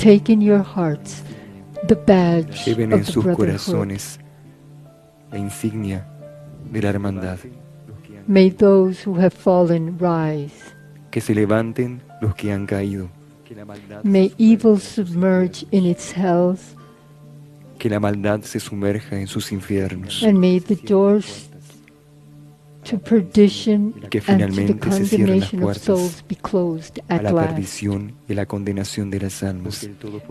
take in your hearts the badge Lleven en of the sus brotherhood. corazones la insignia de la hermandad. May those who have fallen rise. Que se levanten los que han caído. May evil submerge in its hells, Que la maldad se sumerja en sus infiernos. and may the doors to perdition que and to the finalmente se cierren las condemnation of puertas souls be closed a at la last. perdición y a la condenación de las almas.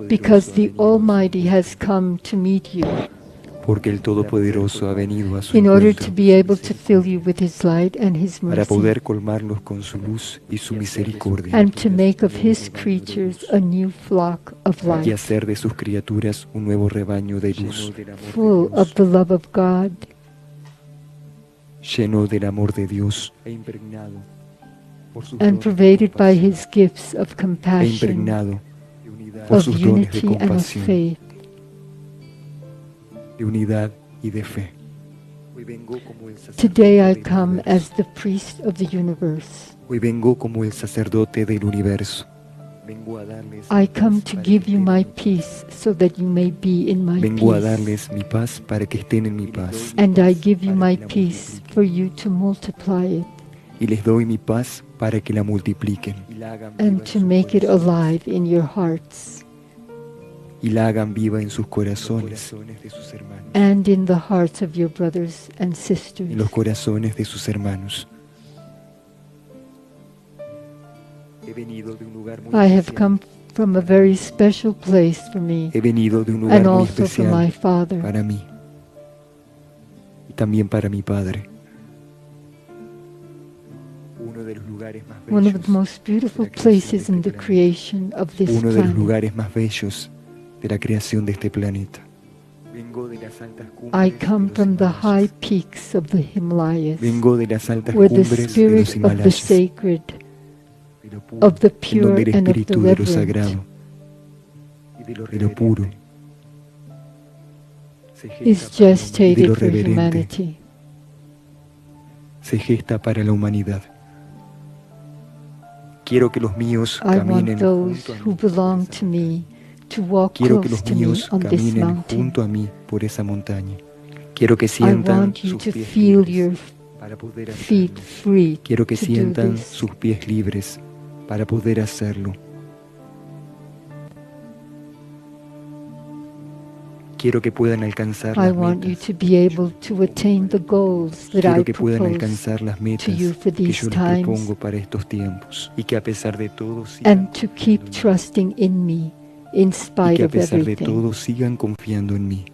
Because the Almighty has come to meet you Porque el Todopoderoso ha venido a su in order to encuentro be able to fill you with His light and His para mercy, poder colmarlos con su luz y su misericordia and to make of His creatures a new flock of y light, hacer de sus criaturas un nuevo rebaño de luz, full of the love of God, lleno del amor de Dios e impregnado por sus and dones de pervaded by compasión, His gifts of e compassion, impregnado por of sus dones de unity and of compasión, faith. de unidad y de fe. Today I come as the priest of the universe. Hoy vengo como el sacerdote del universo. I come to give you my peace so that you may be in my Vengo a peace. darles mi paz para que estén en mi paz. And I give you my peace for you to multiply it Y les doy mi paz para que la multipliquen and to make it alive in your hearts y la hagan viva en sus corazones, and in the hearts of your brothers and en sisters. los corazones de sus hermanos. I have come from a very special place for me He venido de un lugar and muy also for my especial Father. para mí y también para mi Padre. One of the most beautiful places in the creation of this Uno de los planet. lugares más bellos de la creación de este planeta. I come from the high peaks of the Himalayas, Vengo de las altas where the cumbres de los spirit of the Himalayas, sacred, of the en pure, donde el and of the espíritu de lo reverent sagrado y de lo puro is y de gestated lo for reverente humanity. se gesta para la humanidad. Quiero que los míos I caminen want those junto a who mí. belong to me to walk Quiero que close los to me míos on this caminen mountain. junto a mí por esa montaña. Quiero que I sientan want you sus to pies feel libres your para poder feet hacerlo. free Quiero que to do sientan this. sus pies libres para poder hacerlo. Quiero que puedan alcanzar I las want you metas. to be able to attain the goals that I Quiero que puedan propose alcanzar las to metas you for que these yo les times, propongo para estos tiempos y que a pesar de todo sigan and to keep confiando en mí. trusting in me in Y spite que a of pesar de everything. todo sigan confiando en mí.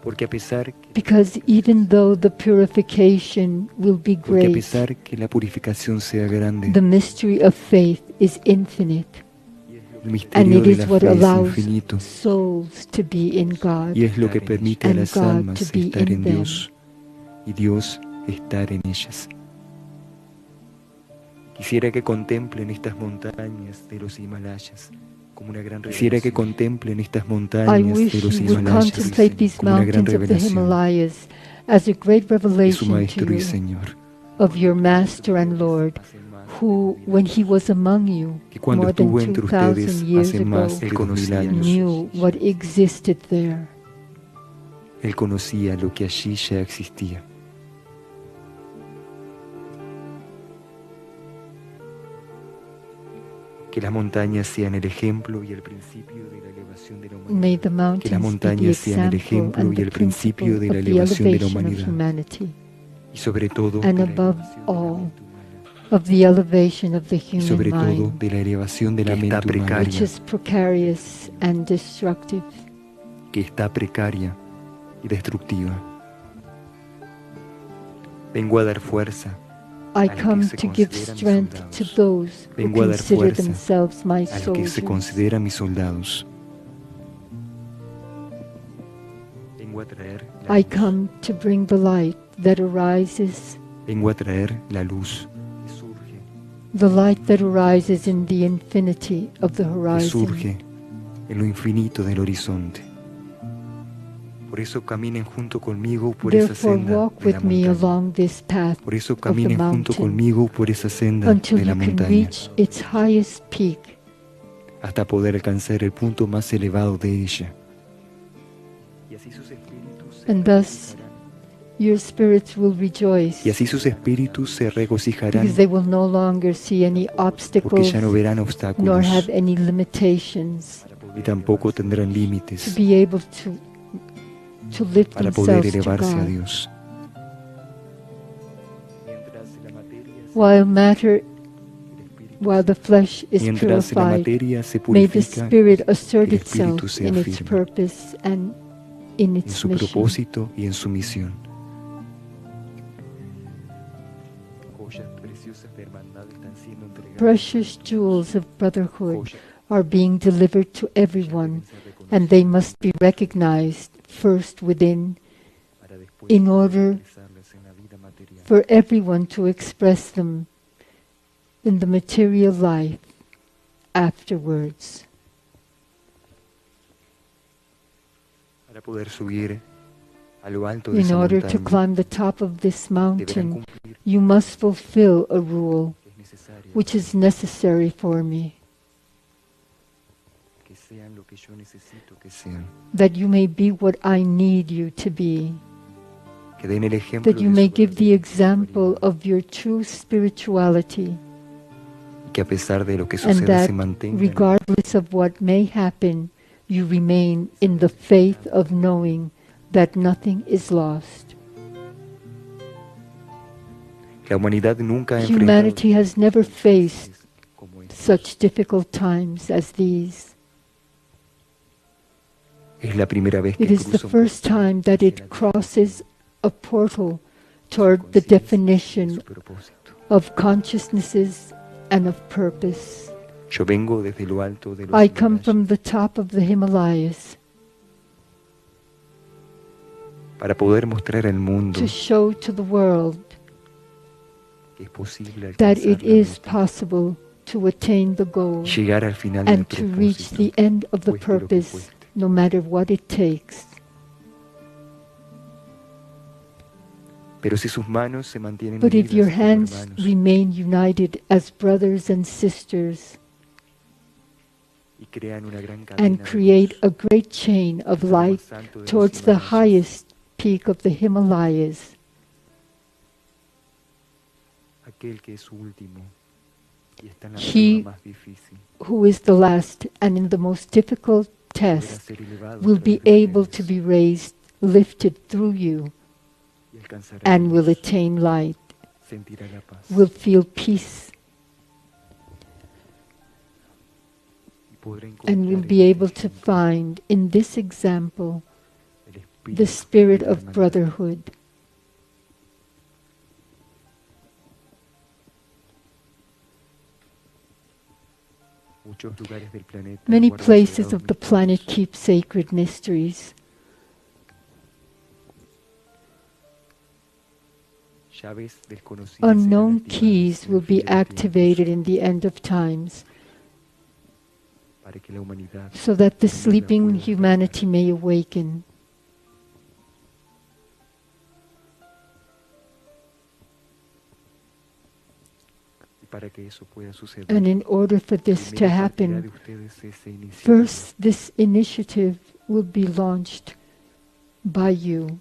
Porque a pesar Because even though the purification will be Porque a great, pesar que la purificación sea grande, the mystery of faith is infinite, el and misterio it de is la what fe es allows infinito souls to be in God y es lo que permite a and las God almas to be estar in en them. Dios y Dios estar en ellas. Quisiera que contemplen estas montañas de los Himalayas como una gran revelación. Quisiera que contemplen estas I montañas wish de los you would Himalayas contemplate these como una gran mountains of the revelación Himalayas as a great de su revelation to Maestro y you Señor. of your Master and Lord, who, when he was among you Que cuando more than estuvo entre ustedes 2,000 years hace ago, más de 2000 años, knew what existed there. Él conocía lo que allí ya existía. Que las montañas sean el ejemplo y el principio de la elevación de la humanidad. May the Que las mountains be the montañas sean el example ejemplo and y the el principio principle de la of the elevación de la elevation of humanidad. humanity, Y sobre todo, and de la above elevación de la all, mente humana. of the elevation of the Y sobre human todo, mind, de la elevación de la mente humana, which is precarious and destructive. que está precaria y destructiva. Vengo a dar fuerza I que come se to give consideran strength to soldados. those who Vengo a dar consider fuerza themselves my a los que se soldiers. consideran mis soldados. Vengo a traer la I luz. come to bring the light that arises, Vengo a traer la luz que surge, the light that arises in the infinity of the que horizon. surge en lo infinito del horizonte. Por eso caminen junto conmigo por esa Therefore senda walk de la with me montaña. along this path Por eso of the caminen junto mountain conmigo por esa senda until de la you can montaña, reach its highest peak hasta poder alcanzar el punto más elevado de ella. And thus your spirits will rejoice, Y así sus espíritus se regocijarán, because they will no longer see any porque obstacles ya no verán nor obstáculos have any limitations y tampoco tendrán to límites be able to lift para poder themselves to elevarse a God. Dios. While the flesh is Mientras la purified, materia se may the purifica Spirit assert el espíritu itself se in its afirma purpose and in en its su mission. propósito y en su misión. Precious jewels of brotherhood are being delivered to everyone, and they must be recognized first within, in order for everyone to express them in the material life afterwards. Para poder subir a lo alto de In esa order to montaña, climb the top of this deberán mountain, cumplir you must fulfill a rule que es necesario, which is necessary for me, que sean lo que yo necesito que sean, that you may be what I need you to be, que den el ejemplo that you de may su give the verdadera example espiritualidad, of your true spirituality, y que a pesar de lo que and suceda that se mantengan regardless of what may happen, you remain in the faith of knowing that nothing is lost. La humanidad nunca ha Humanity enfrentado has never faced como estos. such difficult times as these. Es la primera vez It que is the cruza un first portal time that hacia it la crosses a portal su toward the conciencia y definition su propósito. of consciousnesses and of purpose. Yo vengo desde lo alto de los I come Himalayas from the top of the Himalayas para poder mostrar al mundo to show to the world que es posible that alcanzar it la is meta, possible to attain the goal llegar al final del and to reach propósito, the end of the cueste lo que purpose, cueste. no matter what it takes. Pero si sus manos se mantienen But if your unidas como hands hermanos remain united as brothers and sisters y crean una gran and cadena de create luz a great chain of hasta lo light más alto de los towards the Himalayas, highest peak of the Himalayas, aquel que es último y está en la He prueba más difícil, who is the last and in the most difficult podrá test ser elevado a will be través de able to ustedes be raised, lifted through you, y alcanzará and la will luz, attain light, sentirá la paz will feel peace, y podrá and will encontrar be en able este to ejemplo find in this example el the espíritu spirit de la of hermandad. brotherhood. Muchos lugares del planeta Many guardan places sagrados of the planet misterios. keep sacred mysteries. Llaves desconocidas serán Unknown activadas keys en el will fin be de los activated tiempos in the end of times, para que la humanidad so that the también la sleeping pueda despertar. humanity may awaken. Y para que eso pueda suceder, And in order for this to primero partirá de happen, ustedes esa iniciativa, first this initiative will be launched by you,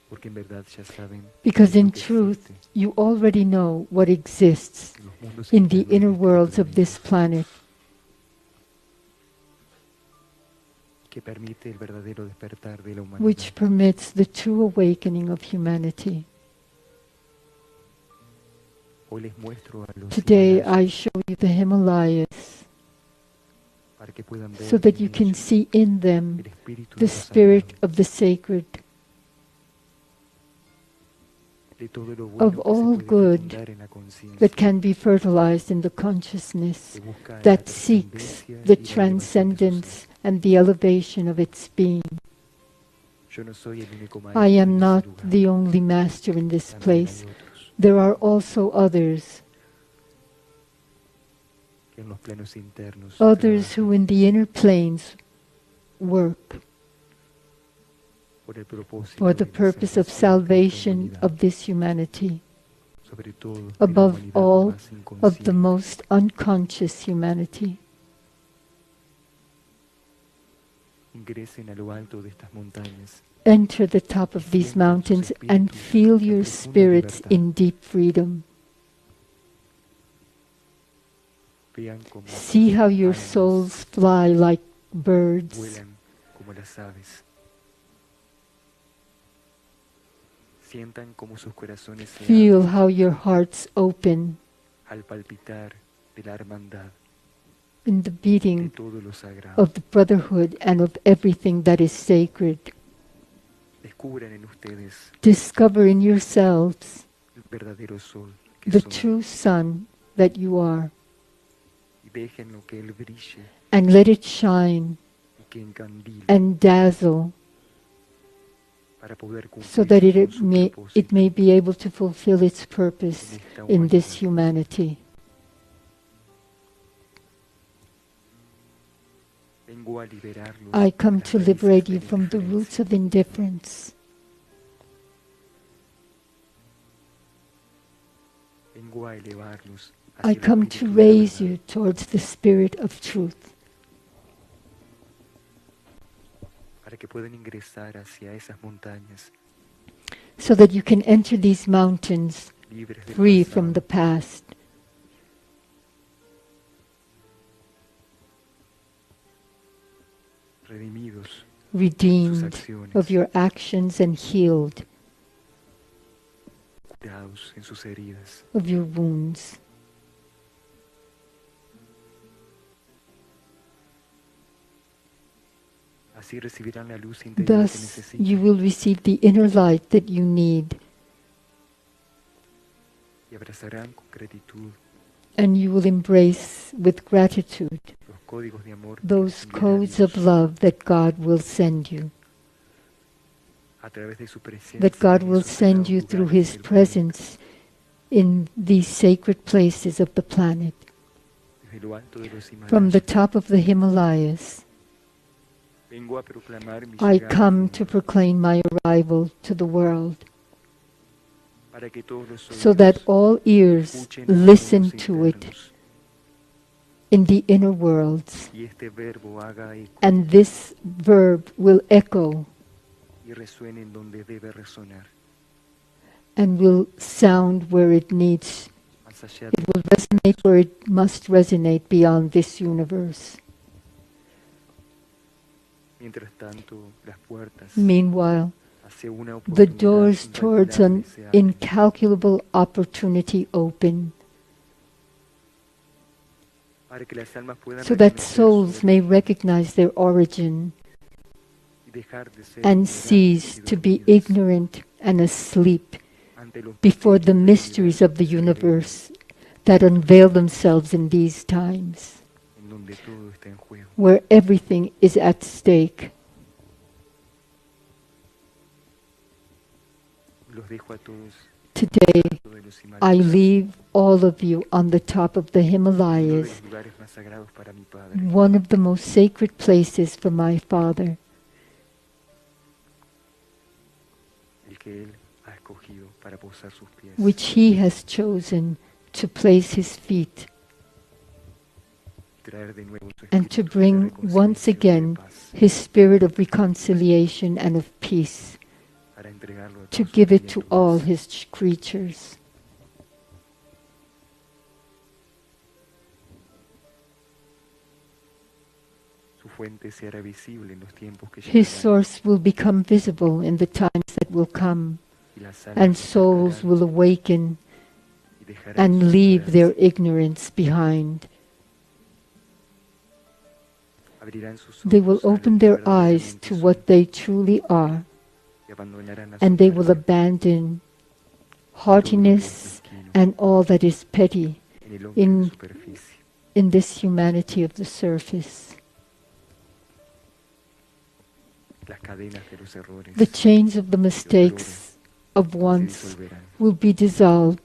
porque en verdad ya saben because lo in que truth existe you already know what exists en los mundos in the internos de inner este worlds of planeta, this planet, que permite el verdadero despertar de la humanidad. which permits the true awakening of humanity. Hoy les muestro a los Today Himalayas I show you the Himalayas para que puedan ver so that you en can ellos see in them el espíritu the de lo spirit sagrado, of the sacred, de todo lo bueno of que se all puede good fecundar en la conciencia, that can be fertilized in the consciousness que busca la that seeks trascendencia the y la elevación de su transcendence ser. and the elevation of its being. Yo no soy el único I maestro am en not ese lugar, the only master in this también place. hay otros There are also others, que en los planos internos others who trabajan in the inner planes work por el propósito for the de la purpose of salvación de esta salvation humanidad. of this humanity. above all of the most unconscious humanity. Enter the top of these mountains and feel your spirits in deep freedom. See how your souls fly like birds. Feel how your hearts open in the beating of the brotherhood and of everything that is sacred. Discover in yourselves the true sun that you are, and let it shine and dazzle so that it may be able to fulfill its purpose in this humanity. I come to liberate you from the roots of indifference. I come to raise you towards the spirit of truth, so that you can enter these mountains free from the past, redeemed of your actions and healed of your wounds. Thus, you will receive the inner light that you need, and you will embrace with gratitude those codes of love that God will send you, that God will send you through His presence in these sacred places of the planet. From the top of the Himalayas, I come to proclaim my arrival to the world, so that all ears listen to it in the inner worlds, and this verb will echo and will sound where it needs. It will resonate where it must resonate beyond this universe. Meanwhile, the doors towards an incalculable opportunity open, so that souls may recognize their origin and cease to be ignorant and asleep before the mysteries of the universe that unveil themselves in these times, where everything is at stake. Today, I leave all of you on the top of the Himalayas, one of the most sacred places for my Father, which He has chosen to place His feet, and to bring once again His spirit of reconciliation and of peace, to give it to all His creatures. His source will become visible in the times that will come, and souls will awaken and leave their ignorance behind. They will open their eyes to what they truly are, and they will abandon haughtiness and all that is petty in this humanity of the surface. The chains of the mistakes of once will be dissolved,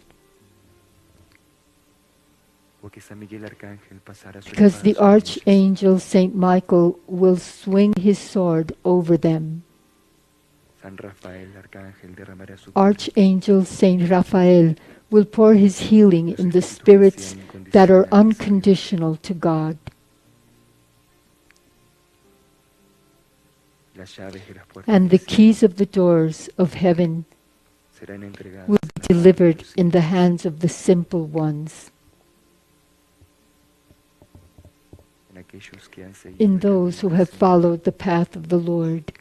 because the Archangel Saint Michael will swing his sword over them, Archangel Saint Raphael will pour his healing in the spirits that are unconditional to God. And the keys of the doors of heaven will be delivered in the hands of the simple ones. In those who have followed the path of the Lord,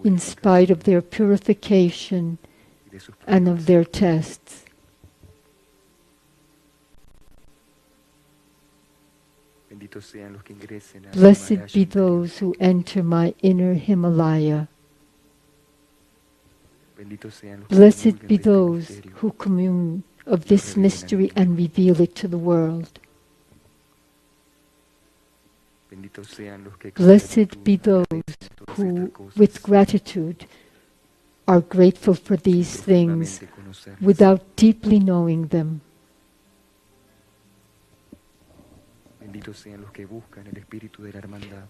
in spite of their purification and of their tests. Blessed be those who enter my inner Himalaya. Blessed be those who commune of this mystery and reveal it to the world. Blessed be those who, with gratitude, are grateful for these things without deeply knowing them.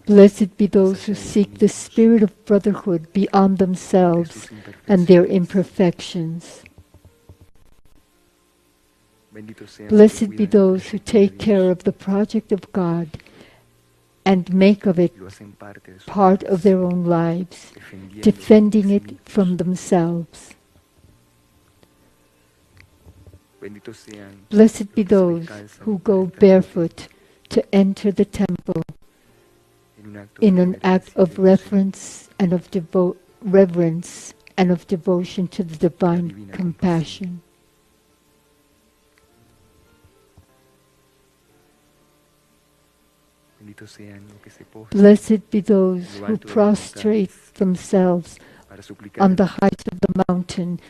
Blessed be those who seek the spirit of brotherhood beyond themselves and their imperfections. Blessed be those who take care of the project of God and make of it part of their own lives, defending it from themselves. Blessed be those who go barefoot to enter the temple in an act of reverence and of devotion to the divine compassion. Blessed be those who prostrate themselves on the heights of the mountain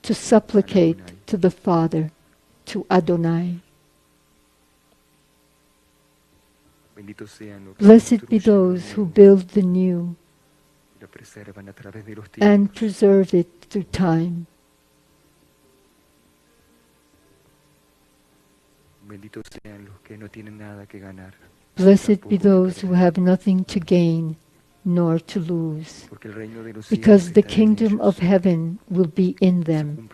to supplicate to the Father, to Adonai. Blessed be those who build the new and preserve it through time. Blessed be those who have nothing to gain nor to lose, because the kingdom of heaven will be in them,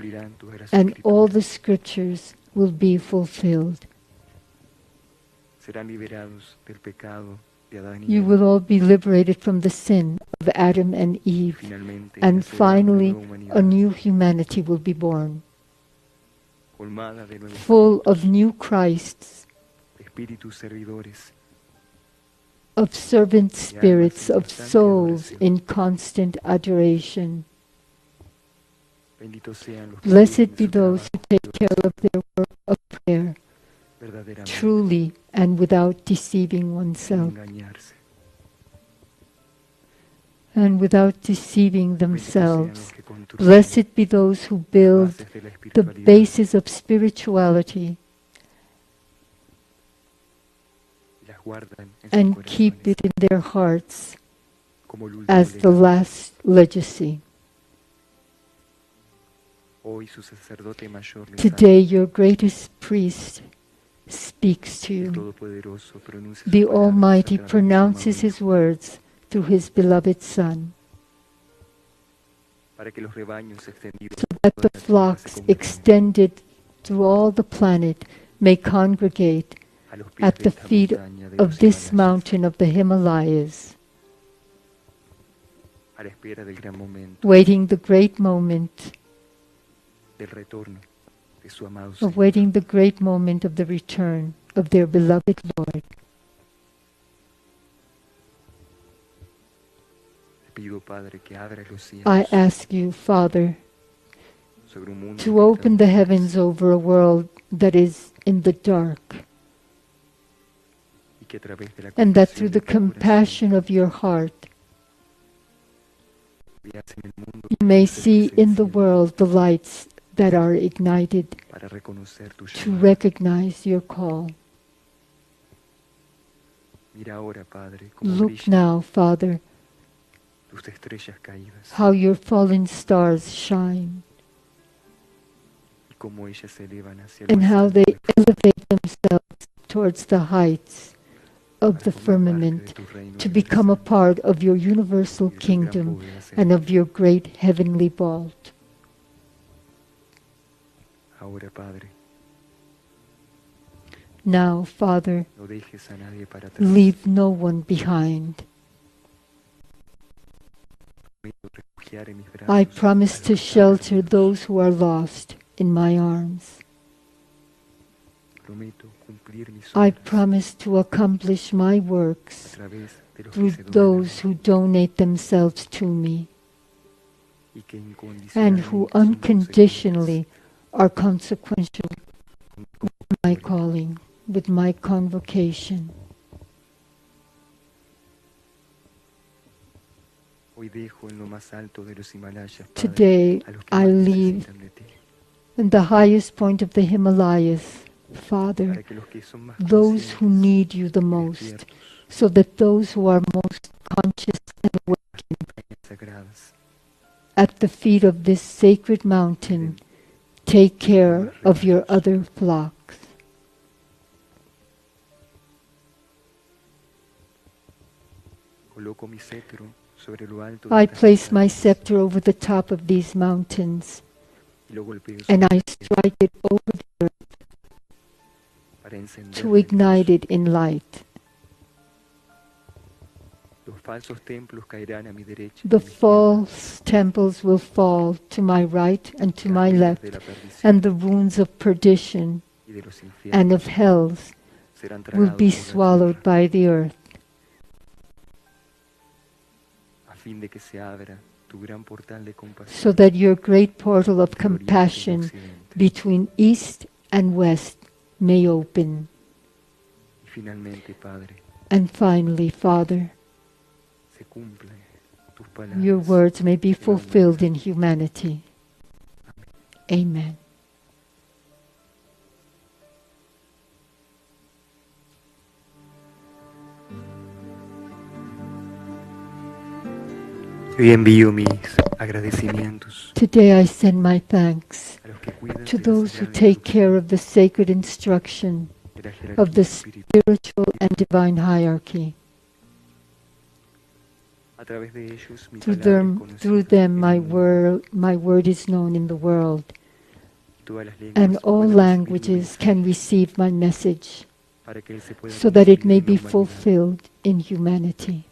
and all the scriptures will be fulfilled. You will all be liberated from the sin of Adam and Eve, and finally a new humanity will be born, full of new Christs, of servant spirits, of souls in constant adoration. Blessed be those who take care of their work of prayer, truly and without deceiving oneself, and without deceiving themselves. Blessed be those who build the basis of spirituality and keep it in their hearts as the last legacy. Today your greatest priest speaks to you. The Almighty pronounces His words through His beloved Son, so that the flocks extended through all the planet may congregate at the feet of this mountain of the Himalayas, waiting the great moment of the return of their beloved Lord. I ask you, Father, to open the heavens over a world that is in the dark, and that through the compassion of your heart, you may see in the world the lights that are ignited to recognize your call. Look now, Father, how your fallen stars shine, and how they elevate themselves towards the heights of the firmament, to become a part of your universal kingdom and of your great heavenly vault. Ahora, Padre, now, Father, no dejes a nadie para atrás. leave no one behind. I promise to shelter those who are lost in my arms. I promise to accomplish my works through those who donate themselves to me and who unconditionally are consequential with my calling, with my convocation. Today, I leave in the highest point of the Himalayas, Father, those who need you the most, so that those who are most conscious and awakened at the feet of this sacred mountain take care of your other flocks. I place my scepter over the top of these mountains, and I strike it over the earth to ignite it in light. The false temples will fall to my right and to my left, and the wounds of perdition and of hells will be swallowed by the earth, so that your great portal of compassion between east and west may open. And finally, Father, your words may be fulfilled in humanity. Amen. Hoy envío mis agradecimientos Today I send my thanks to those who take care of the sacred instruction of the spiritual and divine hierarchy. Through them my word is known in the world, and all languages can receive my message, so that it may be fulfilled in humanity.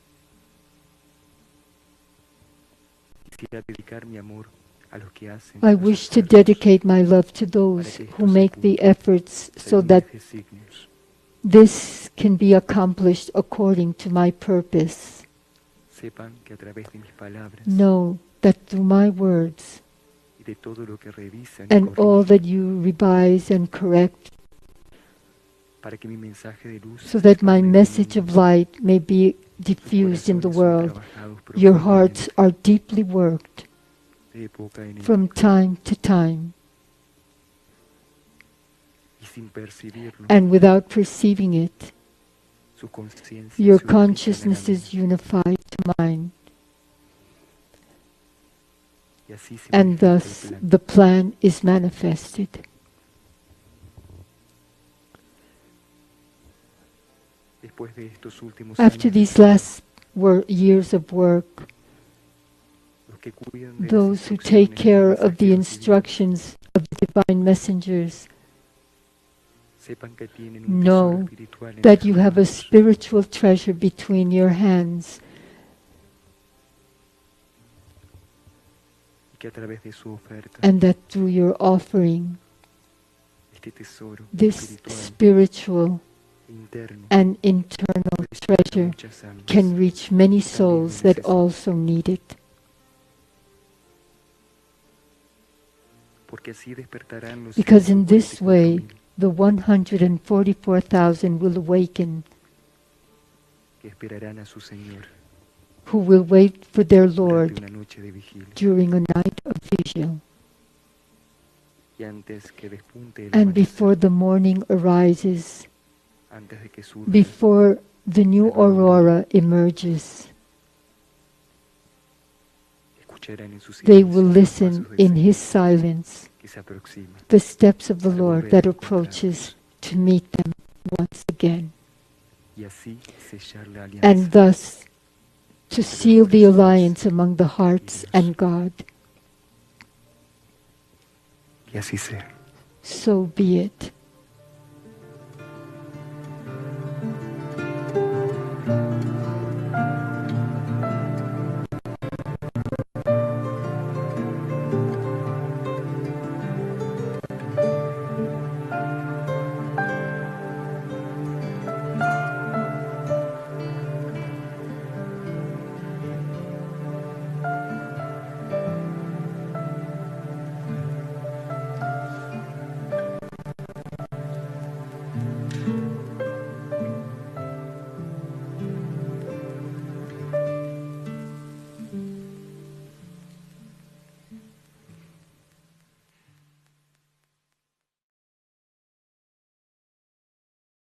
I wish to dedicate my love to those who make the efforts so that this can be accomplished according to my purpose. Know that through my words and all that you revise and correct, so that my message of light may be diffused in the world, your hearts are deeply worked from time to time, and without perceiving it, your consciousness is unified to mine, and thus the plan is manifested. After these last years of work, those who take care of the instructions of the divine messengers know that you have a spiritual treasure between your hands, and that through your offering, this spiritual and internal treasure can reach many souls that also need it. Because in this way, the 144,000 will awaken, who will wait for their Lord during a night of vigil. And before the morning arises, before the new aurora emerges, they will listen in His silence the steps of the Lord that approaches to meet them once again. and thus to seal the alliance among the hearts and God. Y así sea. So be it.